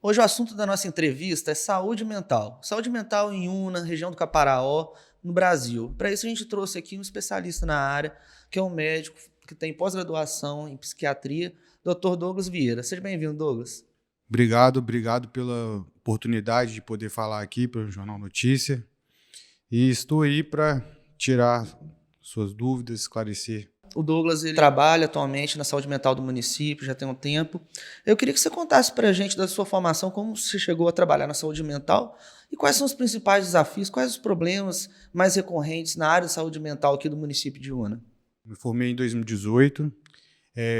Hoje o assunto da nossa entrevista é saúde mental. Saúde mental em Una, região do Caparaó, no Brasil. Para isso a gente trouxe aqui um especialista na área, que é um médico que tem pós-graduação em psiquiatria, Dr. Douglas Vieira. Seja bem-vindo, Douglas. Obrigado pela oportunidade de poder falar aqui para o Jornal Notícia. E estou aí para tirar suas dúvidas, esclarecer. O Douglas ele trabalha atualmente na saúde mental do município, já tem um tempo. Eu queria que você contasse para a gente da sua formação, como você chegou a trabalhar na saúde mental e quais são os principais desafios, quais os problemas mais recorrentes na área de saúde mental aqui do município de Una. Me formei em 2018.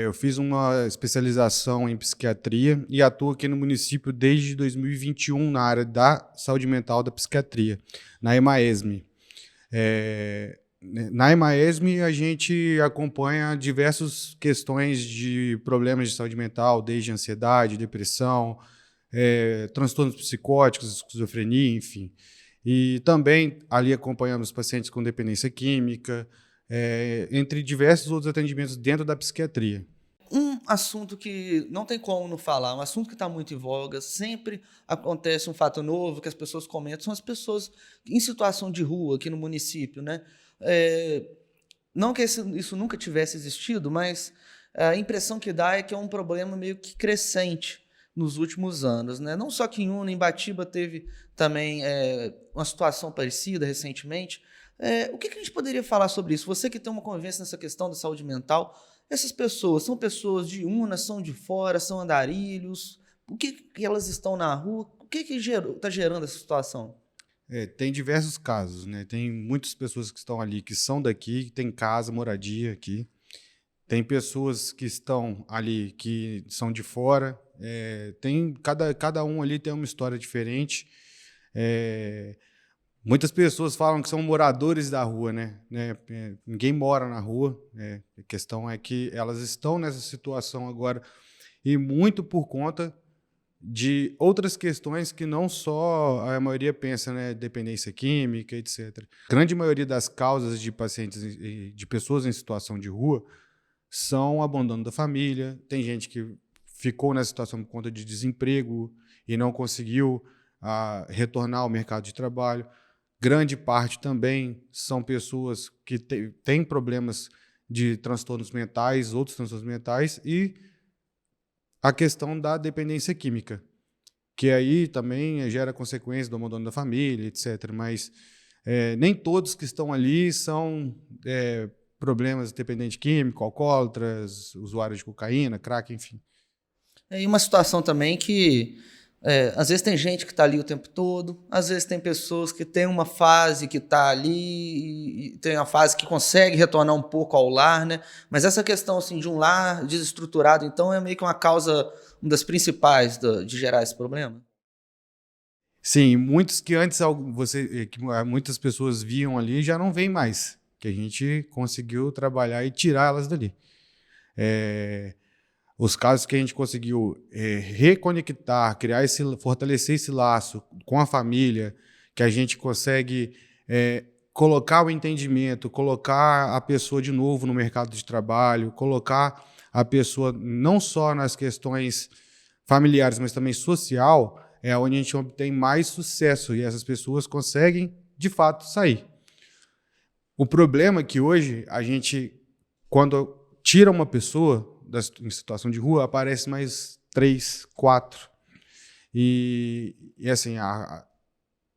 Eu fiz uma especialização em psiquiatria e atuo aqui no município desde 2021 na área da saúde mental da psiquiatria, na EMAESM. Na EMAESM, a gente acompanha diversas questões de problemas de saúde mental, desde ansiedade, depressão, transtornos psicóticos, esquizofrenia, enfim. E também ali acompanhamos pacientes com dependência química, entre diversos outros atendimentos dentro da psiquiatria. Um assunto que não tem como não falar, um assunto que está muito em voga, sempre acontece um fato novo que as pessoas comentam, são as pessoas em situação de rua aqui no município, né? É, não que isso nunca tivesse existido, mas a impressão que dá é que é um problema meio que crescente nos últimos anos, né? Não só que em Una, em Batiba teve também uma situação parecida recentemente. O que a gente poderia falar sobre isso? Você que tem uma convivência nessa questão da saúde mental, essas pessoas são pessoas de Una, são de fora, são andarilhos? O que elas estão na rua? O que está gerando essa situação? Tem diversos casos, né? Tem muitas pessoas que estão ali que são daqui, que têm casa, moradia aqui. Tem pessoas que estão ali que são de fora. Cada um ali tem uma história diferente. É, Muitas pessoas falam que são moradores da rua, né? Ninguém mora na rua. A questão é que elas estão nessa situação agora e muito por conta de outras questões que não só a maioria pensa, né? Dependência química, etc. A grande maioria das causas de pacientes, de pessoas em situação de rua, são o abandono da família. Tem gente que ficou nessa situação por conta de desemprego e não conseguiu retornar ao mercado de trabalho. Grande parte também são pessoas que têm problemas de transtornos mentais, outros transtornos mentais, e a questão da dependência química, que aí também gera consequências do abandono da família, etc. Mas nem todos que estão ali são problemas dependentes químico, alcoólatras, usuários de cocaína, crack, enfim. E uma situação também que, às vezes tem gente que está ali o tempo todo, às vezes tem pessoas que têm uma fase que está ali e tem uma fase que consegue retornar um pouco ao lar, né? Mas essa questão assim, de um lar desestruturado, então, é meio que uma causa, uma das principais de gerar esse problema? Sim, muitos que antes muitas pessoas viam ali já não veem mais, que a gente conseguiu trabalhar e tirar elas dali. Os casos que a gente conseguiu reconectar, fortalecer esse laço com a família, que a gente consegue colocar o entendimento, colocar a pessoa de novo no mercado de trabalho, colocar a pessoa não só nas questões familiares, mas também social, é onde a gente obtém mais sucesso e essas pessoas conseguem, de fato, sair. O problema é que hoje a gente, quando tira uma pessoa em situação de rua, aparece mais 3, 4. E assim,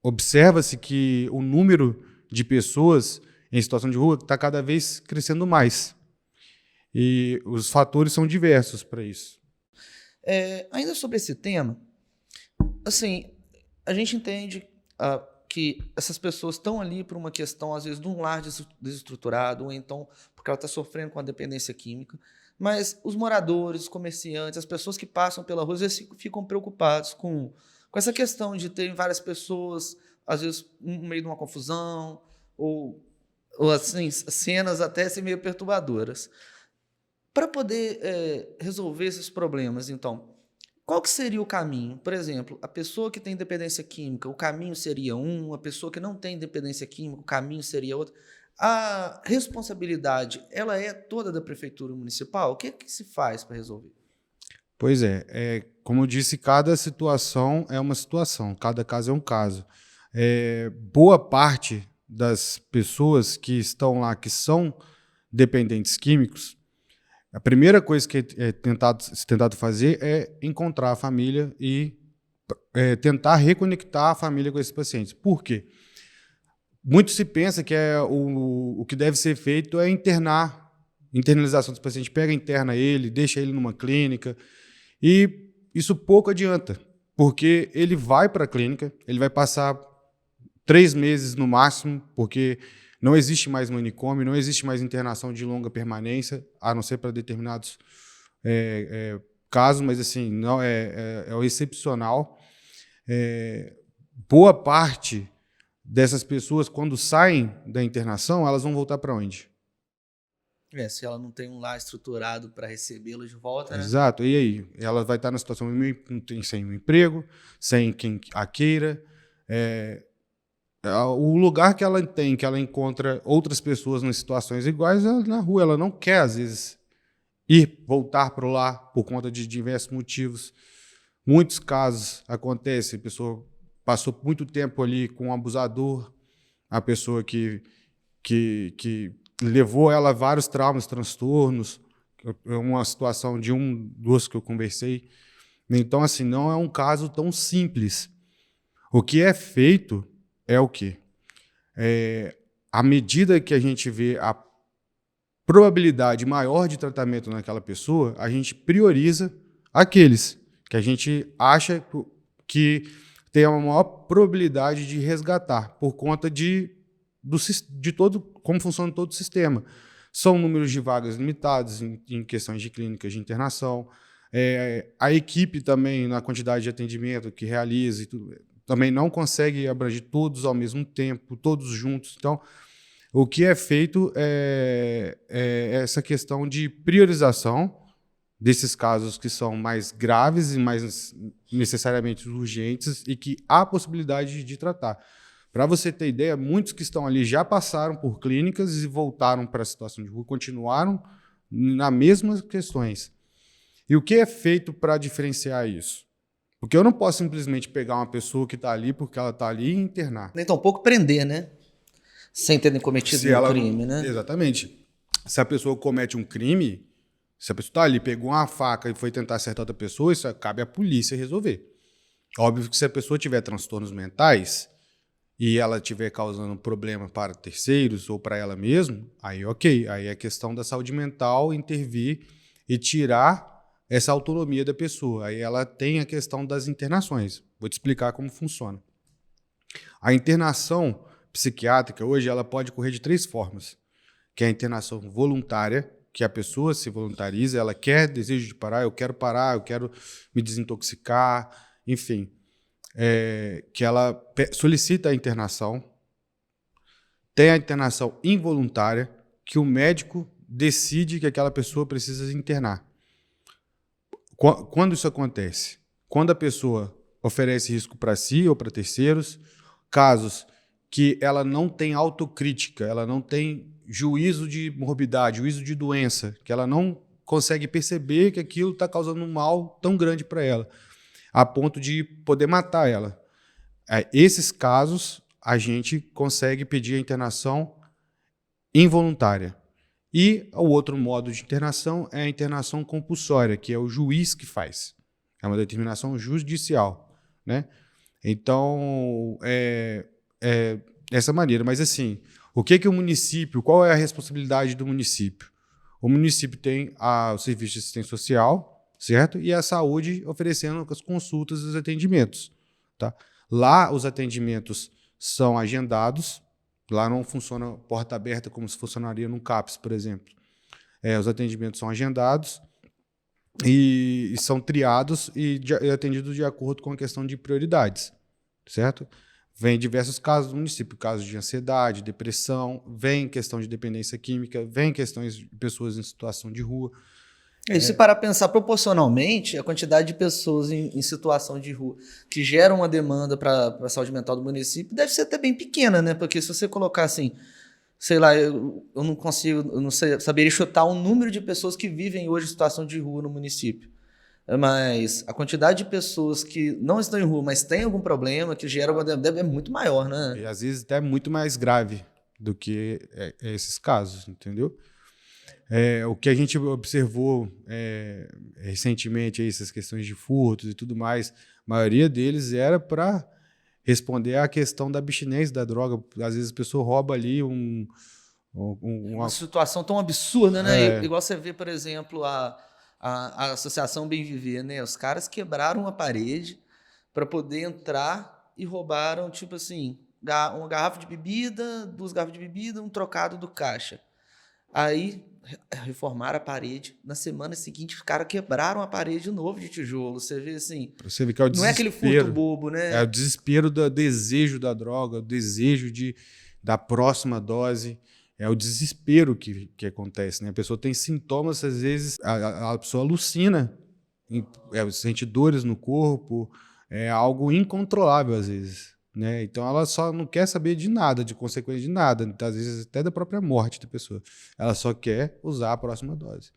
observa-se que o número de pessoas em situação de rua está cada vez crescendo mais. E os fatores são diversos para isso. Ainda sobre esse tema, assim, a gente entende que essas pessoas estão ali por uma questão, às vezes, de um lar desestruturado, ou então porque ela está sofrendo com a dependência química. Mas os moradores, os comerciantes, as pessoas que passam pela rua, às vezes ficam preocupados com essa questão de terem várias pessoas, às vezes, no meio de uma confusão, ou assim, cenas até assim, meio perturbadoras. Para poder resolver esses problemas, então, qual que seria o caminho? Por exemplo, a pessoa que tem dependência química, o caminho seria um, a pessoa que não tem dependência química, o caminho seria outro. A responsabilidade, ela é toda da prefeitura municipal? O que se faz para resolver? Pois é, como eu disse, cada situação é uma situação, cada caso é um caso. Boa parte das pessoas que estão lá, que são dependentes químicos, a primeira coisa que é tentado fazer é encontrar a família e tentar reconectar a família com esses pacientes. Por quê? Muito se pensa que o que deve ser feito é internalização dos pacientes. Pega, interna ele, deixa ele numa clínica. E isso pouco adianta, porque ele vai para a clínica, ele vai passar 3 meses no máximo, porque não existe mais manicômio, não existe mais internação de longa permanência, a não ser para determinados casos, mas assim, não é o excepcional. Boa parte dessas pessoas, quando saem da internação, elas vão voltar para onde? Se ela não tem um lar estruturado para recebê-lo de volta, né? Exato. E aí? Ela vai estar na situação sem um emprego, sem quem a queira. O lugar que ela tem, que ela encontra outras pessoas em situações iguais, é na rua. Ela não quer, às vezes, voltar para o lar por conta de diversos motivos. Muitos casos acontecem, a pessoa passou muito tempo ali com um abusador, a pessoa que levou ela a vários traumas, transtornos, uma situação de duas que eu conversei. Então, assim, não é um caso tão simples. O que é feito é o quê? À medida que a gente vê a probabilidade maior de tratamento naquela pessoa, a gente prioriza aqueles que a gente acha que tem a maior probabilidade de resgatar, por conta de todo como funciona todo o sistema. São números de vagas limitados em questões de clínicas de internação. A equipe também, na quantidade de atendimento que realiza, e tudo, também não consegue abranger todos ao mesmo tempo, todos juntos. Então, o que é feito é essa questão de priorização desses casos que são mais graves e mais necessariamente urgentes e que há possibilidade de tratar. Para você ter ideia, muitos que estão ali já passaram por clínicas e voltaram para a situação de rua, continuaram nas mesmas questões. E o que é feito para diferenciar isso? Porque eu não posso simplesmente pegar uma pessoa que está ali porque ela está ali e internar. Nem tampouco prender, né? Sem terem cometido um crime, né? Exatamente. Se a pessoa comete um crime, se a pessoa está ali, pegou uma faca e foi tentar acertar outra pessoa, isso cabe à polícia resolver. Óbvio que se a pessoa tiver transtornos mentais e ela estiver causando problema para terceiros ou para ela mesma, aí ok. Aí é questão da saúde mental intervir e tirar essa autonomia da pessoa. Aí ela tem a questão das internações. Vou te explicar como funciona. A internação psiquiátrica, hoje, ela pode ocorrer de 3 formas. Que é a internação voluntária, que a pessoa se voluntariza, ela quer, desejo de parar, eu quero me desintoxicar, enfim. Que ela solicita a internação. Tem a internação involuntária, que o médico decide que aquela pessoa precisa internar. Quando isso acontece? Quando a pessoa oferece risco para si ou para terceiros, casos que ela não tem autocrítica, ela não tem juízo de morbidade, juízo de doença, que ela não consegue perceber que aquilo está causando um mal tão grande para ela, a ponto de poder matar ela. Esses casos, a gente consegue pedir a internação involuntária. E o outro modo de internação é a internação compulsória, que é o juiz que faz. É uma determinação judicial, né? Então, dessa maneira. Mas, assim, o que o município, qual é a responsabilidade do município? O município tem o serviço de assistência social, certo? E a saúde oferecendo as consultas e os atendimentos. Tá? Lá, os atendimentos são agendados. Lá não funciona porta aberta como se funcionaria num CAPS, por exemplo. Os atendimentos são agendados e são triados e atendidos de acordo com a questão de prioridades, certo? Vem diversos casos do município, casos de ansiedade, depressão, vem questão de dependência química, vem questões de pessoas em situação de rua. E se parar a pensar proporcionalmente, a quantidade de pessoas em situação de rua que geram uma demanda para a saúde mental do município deve ser até bem pequena, né? Porque se você colocar assim, sei lá, eu não consigo, eu não sei, saberia chutar o número de pessoas que vivem hoje em situação de rua no município. Mas a quantidade de pessoas que não estão em rua, mas têm algum problema, que gera alguma demanda, é muito maior, né? E às vezes até muito mais grave do que esses casos, entendeu? O que a gente observou recentemente, essas questões de furtos e tudo mais, a maioria deles era para responder à questão da abstinência da droga. Às vezes a pessoa rouba ali Uma situação tão absurda, né? É, Igual você vê, por exemplo, a Associação Bem Viver, né? Os caras quebraram a parede para poder entrar e roubaram, tipo assim, uma garrafa de bebida, 2 garrafas de bebida, um trocado do caixa. Aí reformaram a parede. Na semana seguinte, os caras quebraram a parede de novo de tijolo. Você vê assim, pra você ver que é o não é aquele furto desespero. bobo, É o né? desespero do desejo da droga, o desejo da próxima dose. É o desespero que acontece, né? A pessoa tem sintomas, às vezes, a pessoa alucina, sente dores no corpo, é algo incontrolável, às vezes, né? Então ela só não quer saber de nada, de consequência de nada, às vezes até da própria morte da pessoa. Ela só quer usar a próxima dose.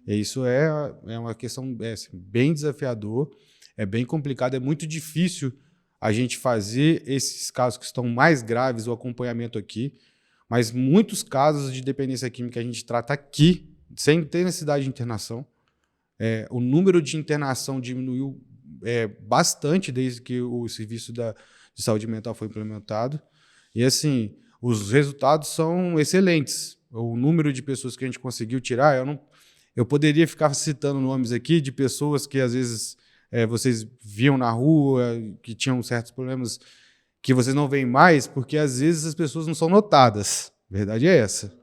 E isso é uma questão assim, bem desafiador, é bem complicado, é muito difícil a gente fazer esses casos que estão mais graves, o acompanhamento aqui, mas muitos casos de dependência química a gente trata aqui, sem ter necessidade de internação. O número de internação diminuiu bastante desde que o serviço de saúde mental foi implementado. E, assim, os resultados são excelentes. O número de pessoas que a gente conseguiu tirar, eu poderia ficar citando nomes aqui de pessoas que, às vezes, vocês viam na rua, que tinham certos problemas que vocês não veem mais, porque, às vezes, as pessoas não são notadas. A verdade é essa.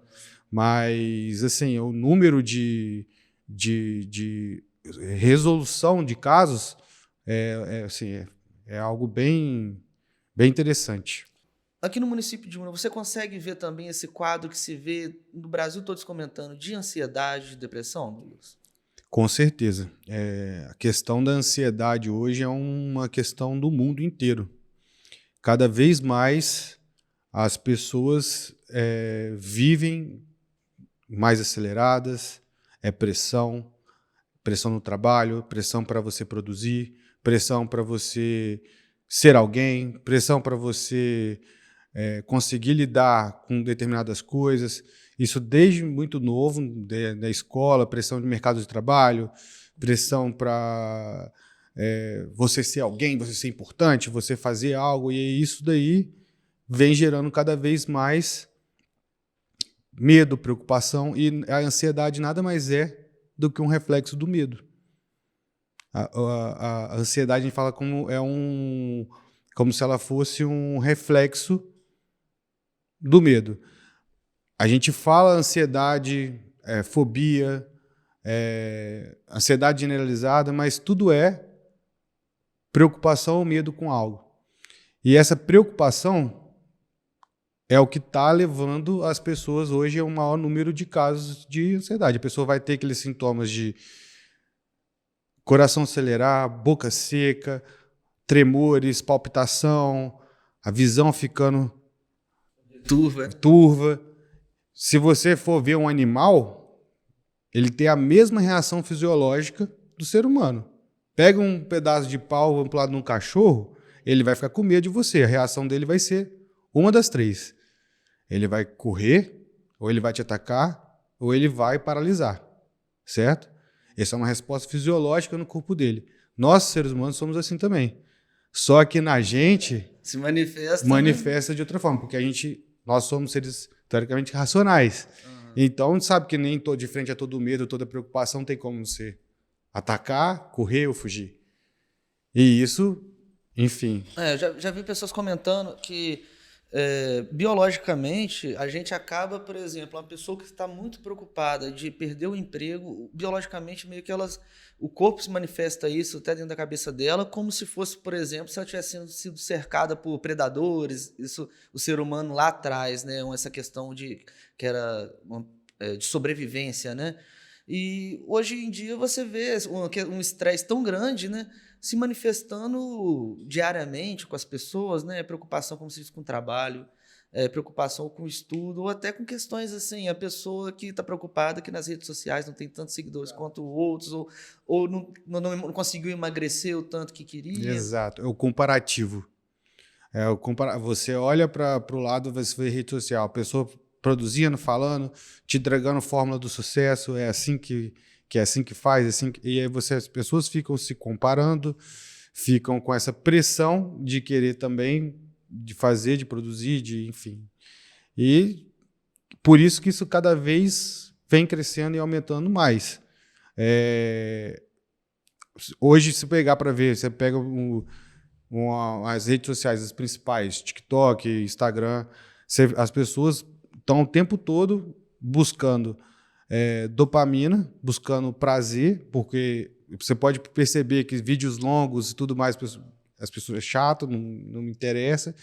Mas, assim, o número de resolução de casos assim, é algo bem, bem interessante. Aqui no município de Una, você consegue ver também esse quadro que se vê no Brasil todos comentando de ansiedade, de depressão, Douglas? Com certeza. A questão da ansiedade hoje é uma questão do mundo inteiro. Cada vez mais as pessoas vivem mais aceleradas, pressão, pressão no trabalho, pressão para você produzir, pressão para você ser alguém, pressão para você conseguir lidar com determinadas coisas. Isso desde muito novo, da escola, pressão de mercado de trabalho, pressão para você ser alguém, você ser importante, você fazer algo, e isso daí vem gerando cada vez mais medo, preocupação, e a ansiedade nada mais é do que um reflexo do medo. A ansiedade a gente fala como se ela fosse um reflexo do medo. A gente fala ansiedade, fobia, ansiedade generalizada, mas tudo é preocupação ou medo com algo. E essa preocupação é o que está levando as pessoas hoje a um maior número de casos de ansiedade. A pessoa vai ter aqueles sintomas de coração acelerar, boca seca, tremores, palpitação, a visão ficando turva. Se você for ver um animal, ele tem a mesma reação fisiológica do ser humano. Pega um pedaço de pau, vamos pro lado de um cachorro, ele vai ficar com medo de você. A reação dele vai ser uma das três. Ele vai correr, ou ele vai te atacar, ou ele vai paralisar. Certo? Essa é uma resposta fisiológica no corpo dele. Nós, seres humanos, somos assim também. Só que na gente Se manifesta, manifesta de outra forma, porque nós somos seres teoricamente racionais. Então, a gente sabe que nem de frente a todo medo, toda preocupação tem como você atacar, correr ou fugir. E isso, enfim. Já vi pessoas comentando que biologicamente a gente acaba, por exemplo, uma pessoa que está muito preocupada de perder o emprego, biologicamente meio que o corpo se manifesta isso até dentro da cabeça dela, como se fosse, por exemplo, se ela tivesse sido cercada por predadores, isso o ser humano lá atrás, né, essa questão que era de sobrevivência, né? E hoje em dia você vê um estresse tão grande, né, se manifestando diariamente com as pessoas, né, preocupação, como se diz, com o trabalho. preocupação com o estudo, ou até com questões assim, a pessoa que está preocupada que nas redes sociais não tem tantos seguidores quanto outros, ou não conseguiu emagrecer o tanto que queria. Exato, é o comparativo. Você olha para o lado, você vê rede social, a pessoa produzindo, falando, te entregando fórmula do sucesso, é assim que é assim que faz, e aí as pessoas ficam se comparando, ficam com essa pressão de querer também, de fazer, de produzir, enfim. E por isso que isso cada vez vem crescendo e aumentando mais. Hoje, se pegar para ver, você pega as redes sociais, as principais, TikTok, Instagram, as pessoas estão o tempo todo buscando dopamina, buscando prazer, porque você pode perceber que vídeos longos e tudo mais, as pessoas é chato, não me interessa,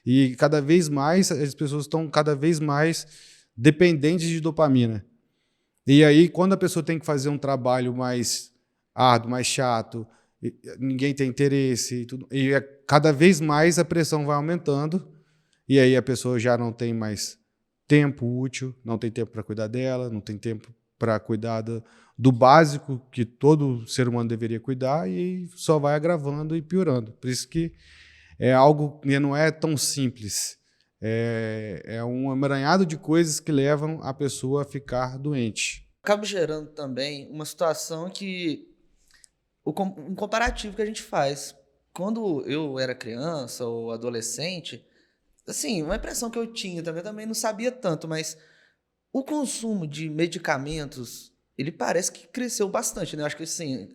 e cada vez mais as pessoas estão cada vez mais dependentes de dopamina. E aí, quando a pessoa tem que fazer um trabalho mais árduo, mais chato, ninguém tem interesse, cada vez mais a pressão vai aumentando, e aí a pessoa já não tem mais tempo útil, não tem tempo para cuidar dela, não tem tempo para cuidar do básico que todo ser humano deveria cuidar, e só vai agravando e piorando. Por isso que é algo que não é tão simples. É um emaranhado de coisas que levam a pessoa a ficar doente. Acaba gerando também uma situação que um comparativo que a gente faz. Quando eu era criança ou adolescente, assim, uma impressão que eu tinha também não sabia tanto, mas o consumo de medicamentos, ele parece que cresceu bastante, né? Eu acho que, assim,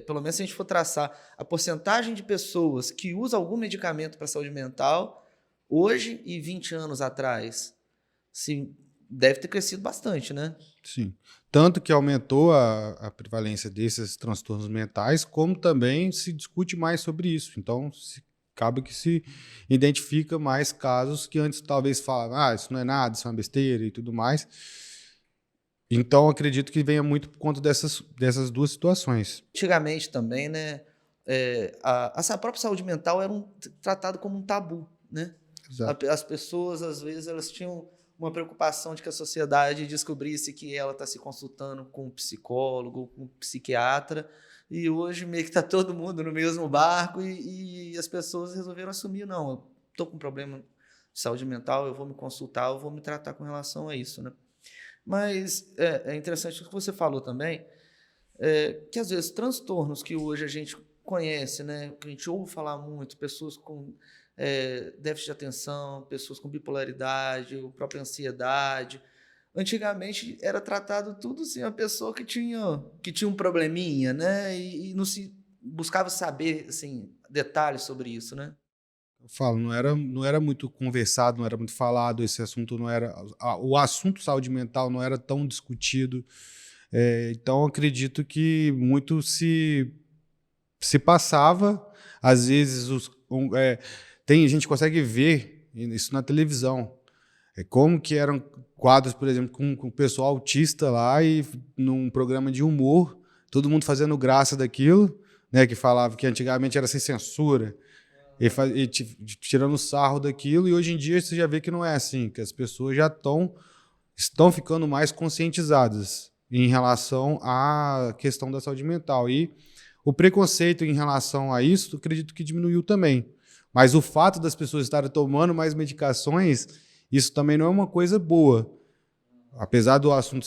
pelo menos se a gente for traçar a porcentagem de pessoas que usam algum medicamento para saúde mental, hoje e 20 anos atrás, sim, deve ter crescido bastante, né? Sim. Tanto que aumentou a prevalência desses transtornos mentais, como também se discute mais sobre isso. Então, acaba que se identifica mais casos que antes talvez falavam, isso não é nada, isso é uma besteira e tudo mais. Então, acredito que venha muito por conta dessas duas situações. Antigamente também, né, a própria saúde mental era tratado como um tabu, né? Exato. As pessoas, às vezes, elas tinham uma preocupação de que a sociedade descobrisse que ela está se consultando com um psicólogo, com um psiquiatra, e hoje meio que está todo mundo no mesmo barco e as pessoas resolveram assumir, não, eu estou com um problema de saúde mental, eu vou me consultar, eu vou me tratar com relação a isso, né? Mas é interessante o que você falou também, que às vezes transtornos que hoje a gente conhece, né, que a gente ouve falar muito, pessoas com déficit de atenção, pessoas com bipolaridade, a própria ansiedade. Antigamente era tratado tudo assim, a pessoa que tinha um probleminha, né, e não se buscava saber assim, detalhes sobre isso, né? Eu falo, não era muito conversado, não era muito falado, esse assunto não era. O assunto saúde mental não era tão discutido. Então, acredito que muito se passava, às vezes, a gente consegue ver isso na televisão. Como que eram quadros, por exemplo, com o pessoal autista lá e num programa de humor, todo mundo fazendo graça daquilo, né, que falava que antigamente era sem censura, e tirando sarro daquilo, e hoje em dia você já vê que não é assim, que as pessoas já estão ficando mais conscientizadas em relação à questão da saúde mental. E o preconceito em relação a isso, eu acredito que diminuiu também. Mas o fato das pessoas estarem tomando mais medicações, isso também não é uma coisa boa. Apesar do assunto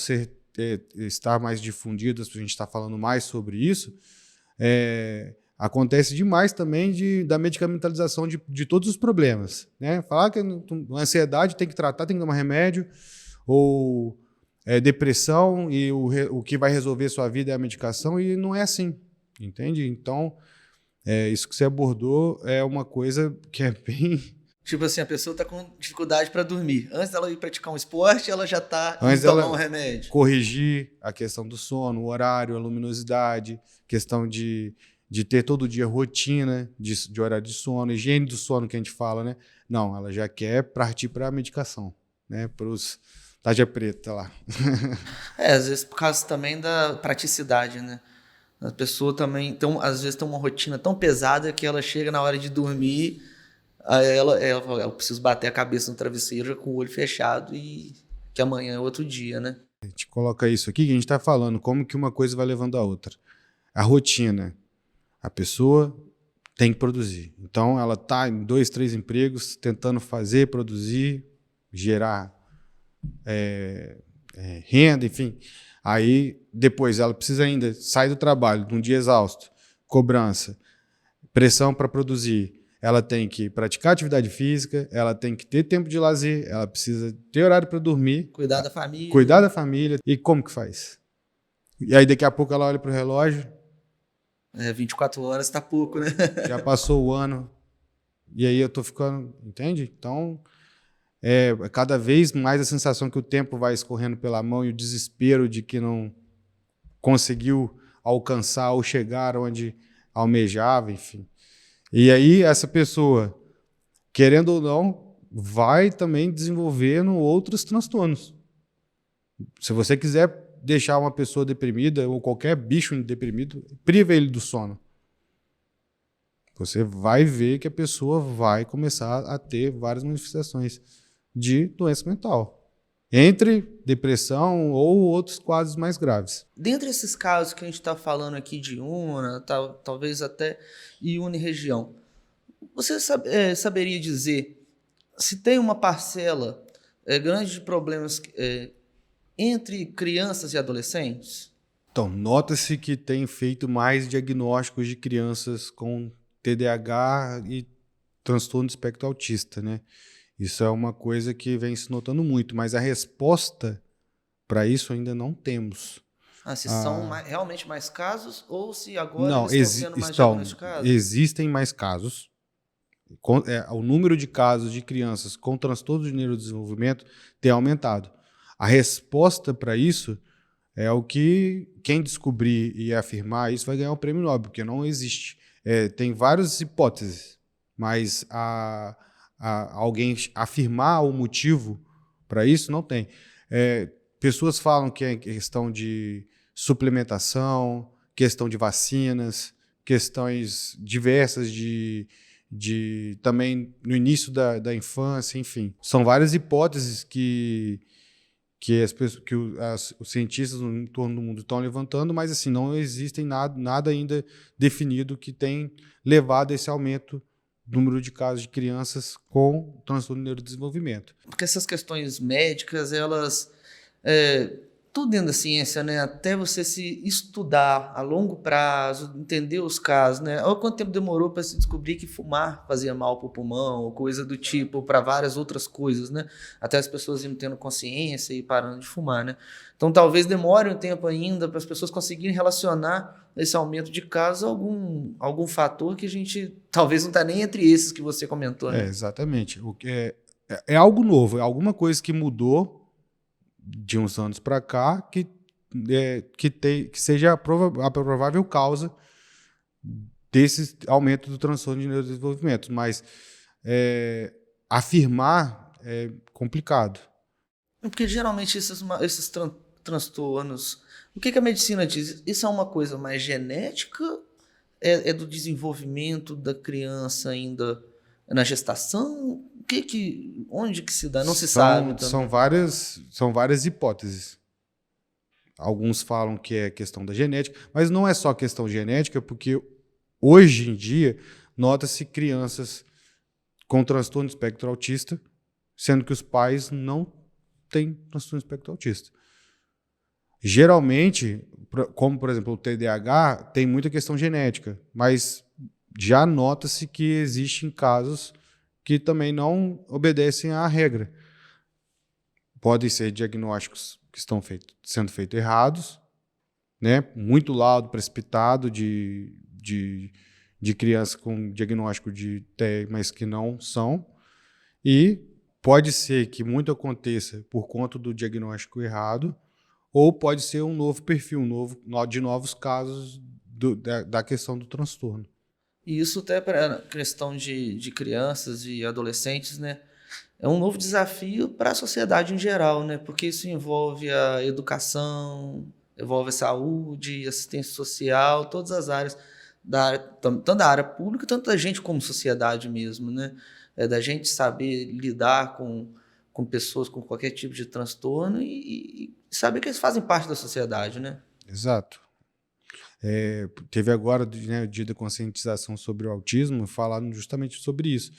estar mais difundido, a gente está falando mais sobre isso, acontece demais também da medicamentalização de todos os problemas, né? Falar que a ansiedade tem que tratar, tem que tomar remédio, ou depressão, e o que vai resolver sua vida é a medicação, e não é assim, entende? Então, isso que você abordou é uma coisa que é bem... Tipo assim, a pessoa está com dificuldade para dormir. Antes dela ir praticar um esporte, ela já está indo Antes tomar dela um remédio. corrigir a questão do sono, o horário, a luminosidade, questão de ter todo dia rotina de horário de sono, higiene do sono que a gente fala, né? Não, ela já quer partir para a medicação, né? Para os tarja preta lá. Às vezes por causa também da praticidade, né? A pessoa também, às vezes, tem uma rotina tão pesada que ela chega na hora de dormir, Aí ela falou, eu preciso bater a cabeça no travesseiro já com o olho fechado e que amanhã é outro dia, né? A gente coloca isso aqui, que a gente está falando, como que uma coisa vai levando a outra. A rotina. A pessoa tem que produzir. Então, ela está em 2, 3 empregos, tentando fazer, produzir, gerar renda, enfim. Aí, depois, ela precisa ainda sair do trabalho, num dia exausto, cobrança, pressão para produzir. Ela tem que praticar atividade física, ela tem que ter tempo de lazer, ela precisa ter horário para dormir, Cuidar da família. cuidar da família. E como que faz? E aí, daqui a pouco, ela olha para o relógio, 24 horas tá pouco, né? já passou o ano, e aí eu tô ficando, entende? Então, cada vez mais a sensação que o tempo vai escorrendo pela mão e o desespero de que não conseguiu alcançar ou chegar onde almejava, enfim. E aí essa pessoa, querendo ou não, vai também desenvolvendo outros transtornos. Se você quiser deixar uma pessoa deprimida ou qualquer bicho deprimido, priva ele do sono. Você vai ver que a pessoa vai começar a ter várias manifestações de doença mental, entre depressão ou outros quadros mais graves. Dentre esses casos que a gente está falando aqui de UNA, talvez até e uniregião, você saberia dizer se tem uma parcela grande de problemas entre crianças e adolescentes? Então, nota-se que tem feito mais diagnósticos de crianças com TDAH e transtorno do espectro autista, né? Isso é uma coisa que vem se notando muito, mas a resposta para isso ainda não temos. Se são realmente mais casos ou se agora Não, eles estão sendo mais diagnosticados? existem mais casos. O número de casos de crianças com transtorno de neurodesenvolvimento tem aumentado. A resposta para isso é o que quem descobrir e afirmar isso vai ganhar o prêmio Nobel, porque não existe. Tem várias hipóteses, mas alguém afirmar o motivo para isso não tem. Pessoas falam que é questão de suplementação, questão de vacinas, questões diversas também no início da infância, enfim. São várias hipóteses que os cientistas em torno do mundo estão levantando, mas assim, não existem nada ainda definido que tem levado a esse aumento do número de casos de crianças com transtorno de neurodesenvolvimento. Porque essas questões médicas, elas... tudo dentro da ciência, né? Até você se estudar a longo prazo, entender os casos, né? Olha quanto tempo demorou para se descobrir que fumar fazia mal para o pulmão, ou coisa do tipo, para várias outras coisas, né? Até as pessoas iam tendo consciência e parando de fumar, né? Então talvez demore um tempo ainda para as pessoas conseguirem relacionar esse aumento de casos a algum fator que a gente talvez não está nem entre esses que você comentou, né? Exatamente. É algo novo, é alguma coisa que mudou de uns anos para cá que seja a provável causa desse aumento do transtorno de neurodesenvolvimento, mas afirmar é complicado. Porque geralmente esses transtornos, o que a medicina diz? Isso é uma coisa mais genética? É do desenvolvimento da criança ainda na gestação? Onde que se dá? Não se sabe também. São várias hipóteses. Alguns falam que é questão da genética, mas não é só questão genética, porque hoje em dia nota-se crianças com transtorno de espectro autista, sendo que os pais não têm transtorno de espectro autista. Geralmente, como por exemplo o TDAH, tem muita questão genética, mas já nota-se que existem casos que também não obedecem à regra. Podem ser diagnósticos que estão sendo feitos errados, né? Muito laudo precipitado de crianças com diagnóstico de TEA, mas que não são. E pode ser que muito aconteça por conta do diagnóstico errado, ou pode ser um novo perfil, de novos casos da questão do transtorno. E isso até para a questão de crianças e adolescentes, né? É um novo desafio para a sociedade em geral, né? Porque isso envolve a educação, envolve a saúde, assistência social, todas as áreas. tanto da área pública, tanto da gente como sociedade mesmo, né? Da gente saber lidar com pessoas com qualquer tipo de transtorno e saber que eles fazem parte da sociedade, né? Exato. Teve agora, né, o dia da conscientização sobre o autismo, falaram justamente sobre isso.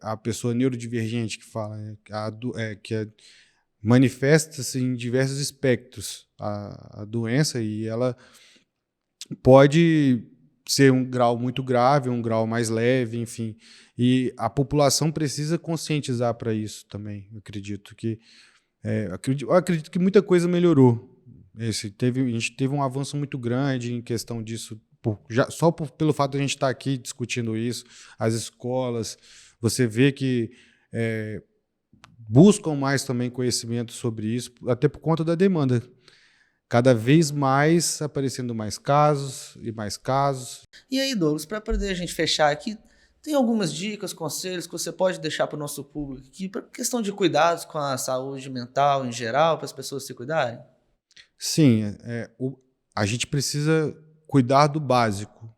A pessoa neurodivergente que fala, né, manifesta-se em diversos espectros a doença, e ela pode ser um grau muito grave, um grau mais leve, enfim. E a população precisa conscientizar para isso também. Eu acredito que muita coisa melhorou. A gente teve um avanço muito grande em questão disso, pelo fato de a gente estar aqui discutindo isso, as escolas, você vê que buscam mais também conhecimento sobre isso, até por conta da demanda. Cada vez mais aparecendo mais casos e mais casos. E aí, Douglas, para poder a gente fechar aqui, tem algumas dicas, conselhos que você pode deixar para o nosso público aqui, para questão de cuidados com a saúde mental em geral, para as pessoas se cuidarem? Sim, a gente precisa cuidar do básico,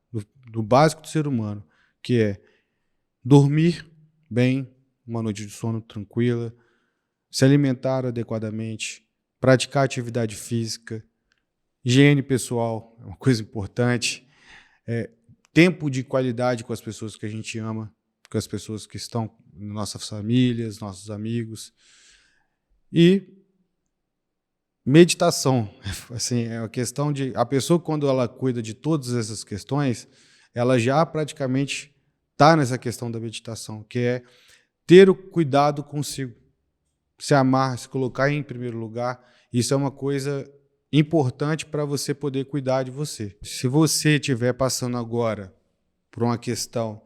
do básico do ser humano, que é dormir bem, uma noite de sono tranquila, se alimentar adequadamente, praticar atividade física, higiene pessoal é uma coisa importante, tempo de qualidade com as pessoas que a gente ama, com as pessoas que estão em nossas famílias, nossos amigos, e meditação. Assim, é a questão de a pessoa, quando ela cuida de todas essas questões, ela já praticamente está nessa questão da meditação, que é ter o cuidado consigo, se amar, se colocar em primeiro lugar. Isso é uma coisa importante para você poder cuidar de você. Se você estiver passando agora por uma questão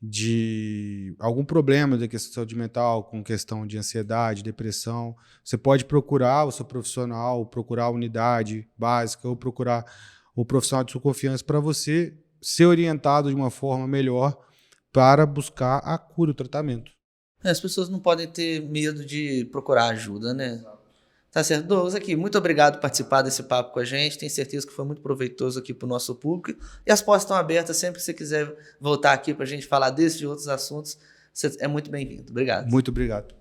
de algum problema da questão de saúde mental, com questão de ansiedade, depressão, você pode procurar o seu profissional, procurar a unidade básica ou procurar o profissional de sua confiança para você ser orientado de uma forma melhor para buscar a cura, o tratamento. As pessoas não podem ter medo de procurar ajuda, né? Tá certo, Douglas, aqui, muito obrigado por participar desse papo com a gente, tenho certeza que foi muito proveitoso aqui para o nosso público, e as portas estão abertas, sempre que você quiser voltar aqui para a gente falar desses e outros assuntos, você é muito bem-vindo. Obrigado. Muito obrigado.